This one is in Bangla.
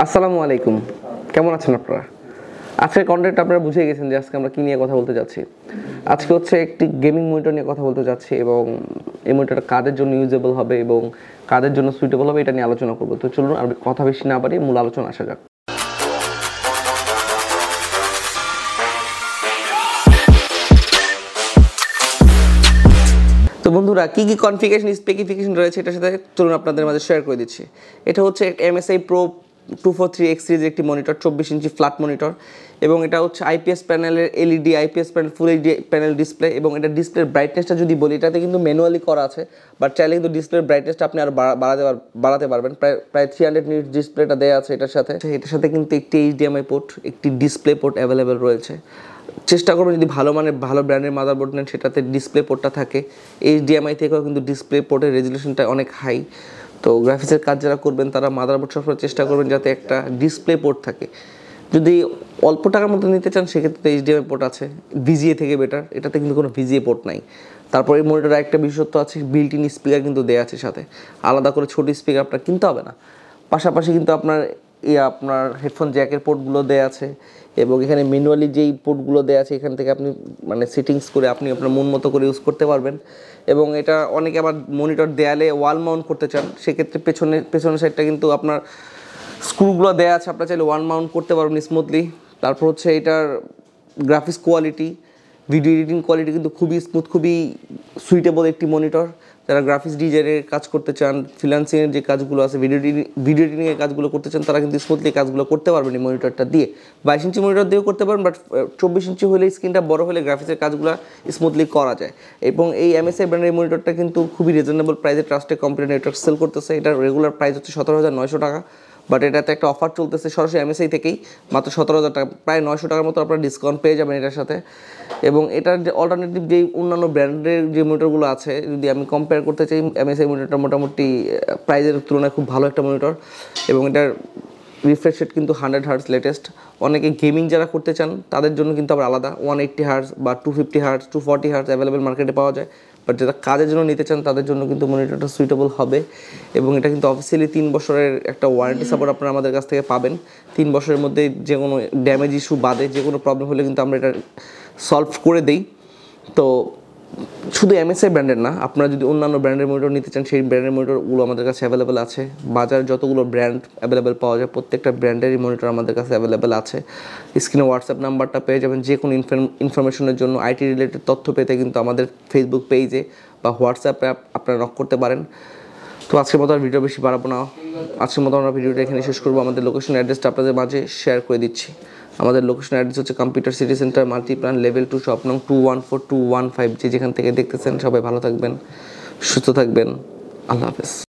আসসালামু আলাইকুম, কেমন আছেন আপনারা? আজকের কন্টেন্ট আপনারা বুঝে গেছেন যে আজকে আমরা কী নিয়ে কথা বলতে যাচ্ছি। আজকে হচ্ছে একটি গেমিং মনিটর নিয়ে কথা বলতে যাচ্ছি এবং এই মনিটরটা কাদের জন্য ইউজেবল হবে এবং কাদের জন্য সুইটেবল হবে এটা নিয়ে আলোচনা করবো। তো চলুন আর কথা বেশি না বাড়িয়ে মূল আলোচনা আসা যাক। তো বন্ধুরা, কী কী কনফিগারেশন স্পেসিফিকেশন রয়েছে এটার সাথে চলুন আপনাদের মাঝে শেয়ার করে দিচ্ছি। এটা হচ্ছে MSI Pro 243X সিরিজের একটি মনিটর, 24 ইঞ্চি ফ্ল্যাট মনিটর এবং এটা হচ্ছে IPS প্যানেলের LED IPS panel full HD panel display এবং এটা ডিসপ্লের ব্রাইটনেসটা যদি বলি এটাতে কিন্তু ম্যানুয়ালি করা আছে, বাট চাইলে কিন্তু ডিসপ্লের ব্রাইটনেসটা আপনি আর বাড়াতে পারবেন। প্রায় 300 নিট ডিসপ্লেটা দেওয়া আছে এটার সাথে কিন্তু একটি HDMI পোর্ট, একটি ডিসপ্লে পোর্ট অ্যাভেলেবেল রয়েছে। চেষ্টা করবেন যদি ভালো ব্র্যান্ডের মাদারবোর্ড নেন সেটাতে ডিসপ্লে পোর্টটা থাকে। HDMI থেকেও কিন্তু ডিসপ্লে পোর্টের রেজলিউশনটা অনেক হাই। তো গ্রাফিক্সের কাজ যারা করবেন তারা মাদারবোর্ড সবসময় চেষ্টা করবেন যাতে একটা ডিসপ্লে পোর্ট থাকে। যদি অল্প টাকার মধ্যে নিতে চান সেক্ষেত্রে তো HDMI পোর্ট আছে, VGA থেকে বেটার। এটাতে কিন্তু কোনো VGA পোর্ট নাই। তারপর এই মনিটরে একটা বিশেষত্ব আছে, বিল্ট ইন স্পিকার কিন্তু দেওয়া আছে সাথে, আলাদা করে ছোটো স্পিকার আপনার কিনতে হবে না। পাশাপাশি কিন্তু আপনার হেডফোন জ্যাকের পোর্টগুলো দেওয়া আছে এবং এখানে ম্যানুয়ালি যেই পোর্টগুলো দেওয়া আছে এখান থেকে আপনি সেটিংস করে আপনি আপনার মন মতো করে ইউজ করতে পারবেন। এবং এটা অনেকে আবার মনিটর দেয়ালে ওয়াল মাউন্ট করতে চান, সেক্ষেত্রে পেছনের সাইডটা কিন্তু আপনার স্ক্রুগুলো দেওয়া আছে, আপনার চাইলে ওয়াল মাউন্ট করতে পারবেন স্মুথলি। তারপর হচ্ছে এটার graphics quality, video editing quality কিন্তু খুবই স্মুথ, খুবই সুইটেবল একটি মনিটর। যারা গ্রাফিক্স ডিজাইনের কাজ করতে চান, ফ্রিল্যান্সিংয়ের যে কাজগুলো আছে, ভিডিও এডিটিংয়ের কাজগুলো করতে চান, তারা কিন্তু স্মুথলি কাজগুলো করতে পারবেন এই মনিটরটা দিয়ে। 22 ইঞ্চি মনিটর দিয়েও করতে পারবেন, বাট 24 ইঞ্চি হলে স্ক্রিনটা বড় হলে গ্রাফিক্সের কাজগুলো স্মুথলি করা যায়। এবং এই MSI ব্র্যান্ডের মনিটরটা কিন্তু খুবই রিজনেবল প্রাইসে ট্রাস্টেড কোম্পানি নেটওয়ার্ক সেল করতেছে। এটার রেগুলার প্রাইস হচ্ছে 17,900 টাকা, বাট এটাতে একটা অফার চলতেছে সরাসরি MSI থেকেই, মাত্র 17,000 টাকা, প্রায় 900 টাকার মতো আপনারা ডিসকাউন্ট পেয়ে যাবেন এটার সাথে। এবং এটার যে অল্টারনেটিভ যেই অন্যান্য ব্র্যান্ডের যে মনিটরগুলো আছে যদি আমি কম্পেয়ার করতে চাই, MSI মনিটরটা মোটামুটি প্রাইজের তুলনায় খুব ভালো একটা মনিটর এবং এটার রিফ্রেশ রেট কিন্তু 100 হার্টজ লেটেস্ট। অনেকে গেমিং যারা করতে চান তাদের জন্য কিন্তু আবার আলাদা 180 হার্টজ বা 250 হার্টজ 240 হার্টজ অ্যাভেলেবেল মার্কেটে পাওয়া যায়, বাট যারা কাজের জন্য নিতে চান তাদের জন্য কিন্তু মনিটরটা সুইটেবল হবে। এবং এটা কিন্তু অফিসিয়ালি 3 বছরের একটা ওয়ারেন্টি সাপোর্ট আপনারা আমাদের কাছ থেকে পাবেন। 3 বছরের মধ্যে যে কোনো ড্যামেজ ইস্যু বাদে যে কোনো প্রবলেম হলে কিন্তু আমরা এটা সলভ করে দিই। তো শুধু MSI ব্র্যান্ডের না, আপনারা যদি অন্যান্য ব্র্যান্ডের মনিটর নিতে চান সেই ব্র্যান্ডের মনিটরগুলো আমাদের কাছে অ্যাভেলেবেল আছে। বাজারে যতগুলো ব্র্যান্ড অ্যাভেলেবেল পাওয়া যায় প্রত্যেকটা ব্র্যান্ডেরই মনিটর আমাদের কাছে অ্যাভেলেবেল আছে। স্ক্রিনে হোয়াটসঅ্যাপ নাম্বারটা পেয়ে যাবেন। যে কোনো ইনফরমেশনের জন্য IT রিলেটেড তথ্য পেতে কিন্তু আমাদের ফেসবুক পেজে বা হোয়াটসঅ্যাপে আপনারা নক করতে পারেন। তো আজকের মতো আর ভিডিও বেশি বাড়াবো না, আজকের মতো আমরা ভিডিওটা এখানে শেষ করবো। আমাদের লোকেশন অ্যাড্রেসটা আপনাদের মাঝে শেয়ার করে দিচ্ছি। আমাদের লোকেশন অ্যাড্রেস হচ্ছে computer city centre, Multiplan, level 2, shop নং 214215। যেখান থেকে দেখতেছেন সবাই ভালো থাকবেন, সুস্থ থাকবেন। আল্লাহ হাফেজ।